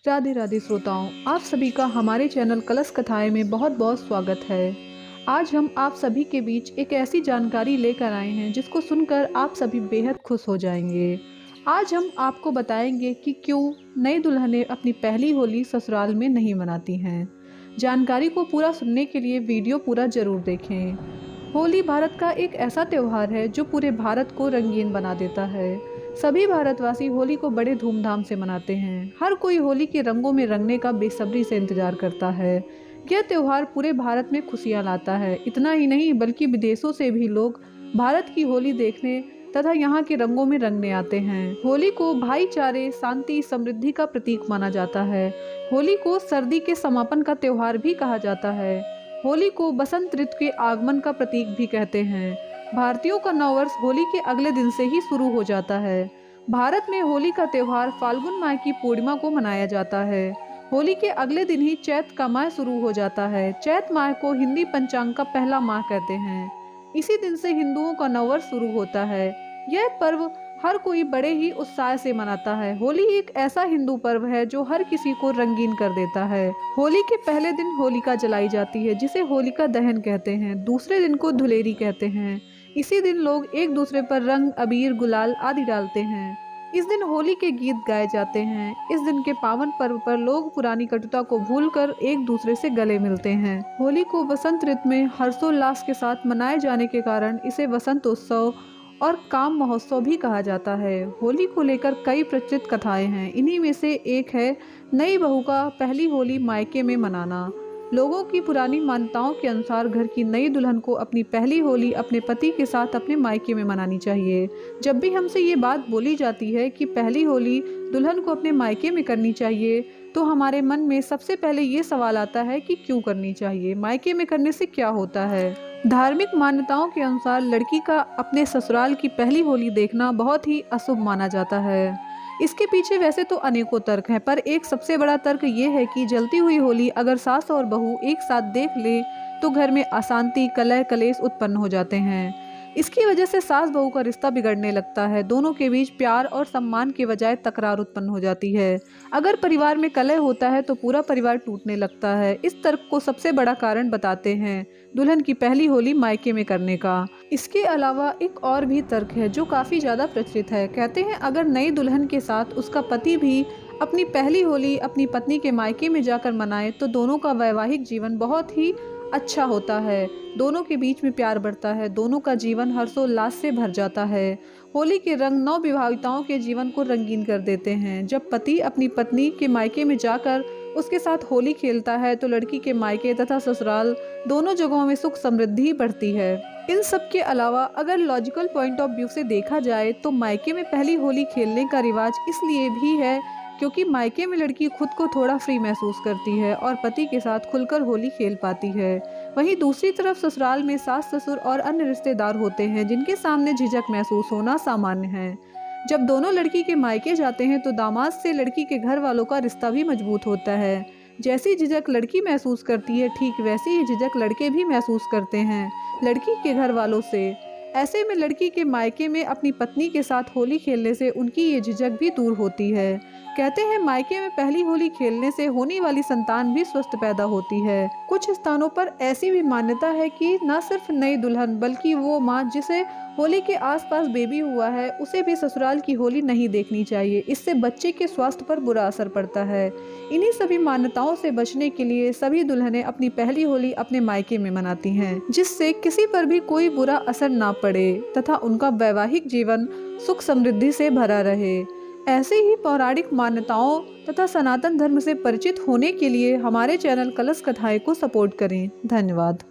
राधे राधे श्रोताओं, आप सभी का हमारे चैनल कलश कथाएं में बहुत बहुत स्वागत है। आज हम आप सभी के बीच एक ऐसी जानकारी लेकर आए हैं जिसको सुनकर आप सभी बेहद खुश हो जाएंगे। आज हम आपको बताएंगे कि क्यों नई दुल्हनें अपनी पहली होली ससुराल में नहीं मनाती हैं। जानकारी को पूरा सुनने के लिए वीडियो पूरा जरूर देखें। होली भारत का एक ऐसा त्यौहार है जो पूरे भारत को रंगीन बना देता है। सभी भारतवासी होली को बड़े धूमधाम से मनाते हैं। हर कोई होली के रंगों में रंगने का बेसब्री से इंतजार करता है। यह त्यौहार पूरे भारत में खुशियां लाता है। इतना ही नहीं बल्कि विदेशों से भी लोग भारत की होली देखने तथा यहाँ के रंगों में रंगने आते हैं। होली को भाईचारे, शांति, समृद्धि का प्रतीक माना जाता है। होली को सर्दी के समापन का त्यौहार भी कहा जाता है। होली को बसंत ऋतु के आगमन का प्रतीक भी कहते हैं। भारतीयों का नववर्ष होली के अगले दिन से ही शुरू हो जाता है। भारत में होली का त्यौहार फाल्गुन माह की पूर्णिमा को मनाया जाता है। होली के अगले दिन ही चैत का माह शुरू हो जाता है। चैत माह को हिंदी पंचांग का पहला माह कहते हैं। इसी दिन से हिंदुओं का नववर्ष शुरू होता है। यह पर्व हर कोई बड़े ही उत्साह से मनाता है। होली एक ऐसा हिंदू पर्व है जो हर किसी को रंगीन कर देता है। होली के पहले दिन होलिका जलाई जाती है जिसे होलिका दहन कहते हैं। दूसरे दिन को धुलेरी कहते हैं। इसी दिन लोग एक दूसरे पर रंग, अबीर, गुलाल आदि डालते हैं। इस दिन होली के गीत गाए जाते हैं। इस दिन के पावन पर्व पर लोग पुरानी कटुता को भूलकर एक दूसरे से गले मिलते हैं। होली को बसंत ऋतु में हर्षोल्लास के साथ मनाए जाने के कारण इसे वसंत उत्सव और काम महोत्सव भी कहा जाता है। होली को लेकर कई प्रचलित कथाएं हैं। इन्हीं में से एक है नई बहू का पहली होली मायके में मनाना। लोगों की पुरानी मान्यताओं के अनुसार घर की नई दुल्हन को अपनी पहली होली अपने पति के साथ अपने मायके में मनानी चाहिए। जब भी हमसे ये बात बोली जाती है कि पहली होली दुल्हन को अपने मायके में करनी चाहिए तो हमारे मन में सबसे पहले ये सवाल आता है कि क्यों करनी चाहिए, मायके में करने से क्या होता है। धार्मिक मान्यताओं के अनुसार लड़की का अपने ससुराल की पहली होली देखना बहुत ही अशुभ माना जाता है। इसके पीछे वैसे तो अनेकों तर्क हैं, पर एक सबसे बड़ा तर्क ये है कि जलती हुई होली अगर सास और बहू एक साथ देख ले तो घर में अशांति, कलह, कलेश उत्पन्न हो जाते हैं। इसकी वजह से सास बहू का रिश्ता बिगड़ने लगता है। दोनों के बीच प्यार और सम्मान के बजाय तकरार उत्पन्न हो जाती है। अगर परिवार में कलह होता है तो पूरा परिवार टूटने लगता है। इस तर्क को सबसे बड़ा कारण बताते हैं दुल्हन की पहली होली मायके में करने का। इसके अलावा एक और भी तर्क है जो काफ़ी ज़्यादा प्रचलित है। कहते हैं अगर नई दुल्हन के साथ उसका पति भी अपनी पहली होली अपनी पत्नी के मायके में जाकर मनाए तो दोनों का वैवाहिक जीवन बहुत ही अच्छा होता है। दोनों के बीच में प्यार बढ़ता है। दोनों का जीवन हर्षोल्लास से भर जाता है। होली के रंग नवविवाहिताओं के जीवन को रंगीन कर देते हैं। जब पति अपनी पत्नी के मायके में जाकर उसके साथ होली खेलता है तो लड़की के मायके तथा ससुराल दोनों जगहों में सुख समृद्धि बढ़ती है। इन सब के अलावा अगर लॉजिकल पॉइंट ऑफ व्यू से देखा जाए तो मायके में पहली होली खेलने का रिवाज इसलिए भी है क्योंकि मायके में लड़की खुद को थोड़ा फ्री महसूस करती है और पति के साथ खुलकर होली खेल पाती है। वहीं दूसरी तरफ ससुराल में सास, ससुर और अन्य रिश्तेदार होते हैं जिनके सामने झिझक महसूस होना सामान्य है। जब दोनों लड़की के मायके जाते हैं तो दामाद से लड़की के घर वालों का रिश्ता भी मजबूत होता है। जैसी झिझक लड़की महसूस करती है ठीक वैसी ही झिझक लड़के भी महसूस करते हैं लड़की के घर वालों से। ऐसे में लड़की के मायके में अपनी पत्नी के साथ होली खेलने से उनकी ये झिझक भी दूर होती है। कहते हैं मायके में पहली होली खेलने से होने वाली संतान भी स्वस्थ पैदा होती है। कुछ स्थानों पर ऐसी भी मान्यता है कि न सिर्फ नई दुल्हन बल्कि वो माँ जिसे होली के आसपास बेबी हुआ है उसे भी ससुराल की होली नहीं देखनी चाहिए। इससे बच्चे के स्वास्थ्य पर बुरा असर पड़ता है। इन्हीं सभी मान्यताओं से बचने के लिए सभी दुल्हनें अपनी पहली होली अपने मायके में मनाती हैं, जिससे किसी पर भी कोई बुरा असर ना पड़े तथा उनका वैवाहिक जीवन सुख समृद्धि से भरा रहे। ऐसे ही पौराणिक मान्यताओं तथा सनातन धर्म से परिचित होने के लिए हमारे चैनल कलश कथाएं को सपोर्ट करें। धन्यवाद।